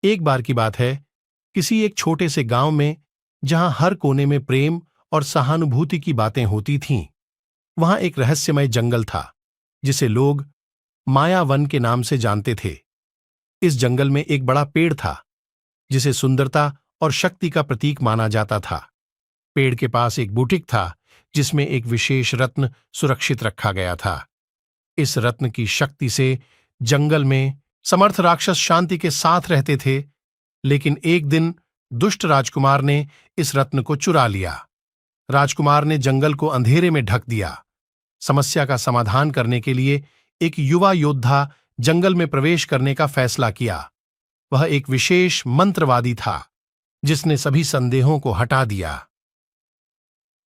एक बार की बात है, किसी एक छोटे से गांव में, जहां हर कोने में प्रेम और सहानुभूति की बातें होती थीं, वहां एक रहस्यमय जंगल था, जिसे लोग मायावन के नाम से जानते थे। इस जंगल में एक बड़ा पेड़ था, जिसे सुंदरता और शक्ति का प्रतीक माना जाता था। पेड़ के पास एक बुटीक था, जिसमें एक विशेष रत्न सुरक्षित रखा गया था। इस रत्न की शक्ति से जंगल में समर्थ राक्षस शांति के साथ रहते थे, लेकिन एक दिन दुष्ट राजकुमार ने इस रत्न को चुरा लिया। राजकुमार ने जंगल को अंधेरे में ढक दिया। समस्या का समाधान करने के लिए एक युवा योद्धा जंगल में प्रवेश करने का फैसला किया। वह एक विशेष मंत्रवादी था, जिसने सभी संदेहों को हटा दिया।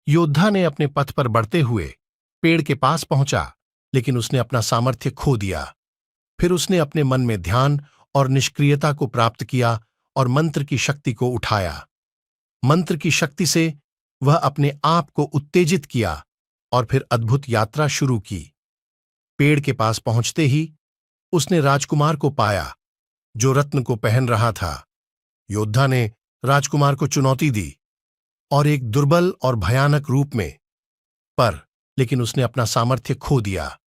योद्धा ने अपने पथ पर बढ़ते हुए पेड़ के पास पहुंचा, लेकिन उसने अपना सामर्थ्य खो दिया। फिर उसने अपने मन में ध्यान और निष्क्रियता को प्राप्त किया और मंत्र की शक्ति को उठाया। मंत्र की शक्ति से वह अपने आप को उत्तेजित किया और फिर अद्भुत यात्रा शुरू की। पेड़ के पास पहुंचते ही उसने राजकुमार को पाया, जो रत्न को पहन रहा था। योद्धा ने राजकुमार को चुनौती दी, और एक दुर्बल और भयानक रूप में, लेकिन उसने अपना सामर्थ्य खो दिया।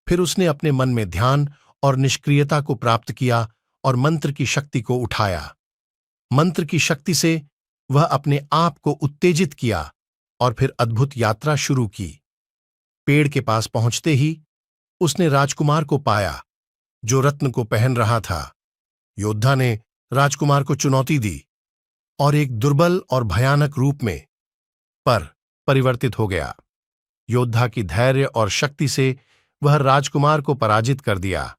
फिर उसने अपने मन में ध्यान और निष्क्रियता को प्राप्त किया और मंत्र की शक्ति को उठाया। मंत्र की शक्ति से वह अपने आप को उत्तेजित किया और फिर अद्भुत यात्रा शुरू की। पेड़ के पास पहुंचते ही उसने राजकुमार को पाया, जो रत्न को पहन रहा था। योद्धा ने राजकुमार को चुनौती दी, और एक दुर्बल और भयानक रूप में परिवर्तित हो गया। योद्धा की धैर्य और शक्ति से वह राजकुमार को पराजित कर दिया।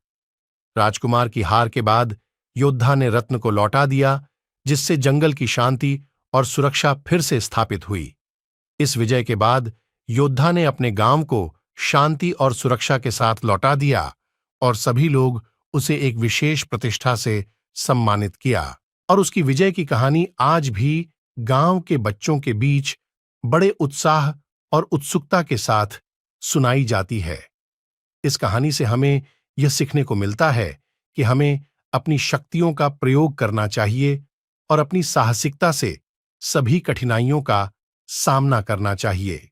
राजकुमार की हार के बाद योद्धा ने रत्न को लौटा दिया, जिससे जंगल की शांति और सुरक्षा फिर से स्थापित हुई। इस विजय के बाद योद्धा ने अपने गांव को शांति और सुरक्षा के साथ लौटा दिया, और सभी लोग उसे एक विशेष प्रतिष्ठा से सम्मानित किया। और उसकी विजय की कहानी आज भी गांव के बच्चों के बीच बड़े उत्साह और उत्सुकता के साथ सुनाई जाती है। इस कहानी से हमें यह सीखने को मिलता है कि हमें अपनी शक्तियों का प्रयोग करना चाहिए और अपनी साहसिकता से सभी कठिनाइयों का सामना करना चाहिए।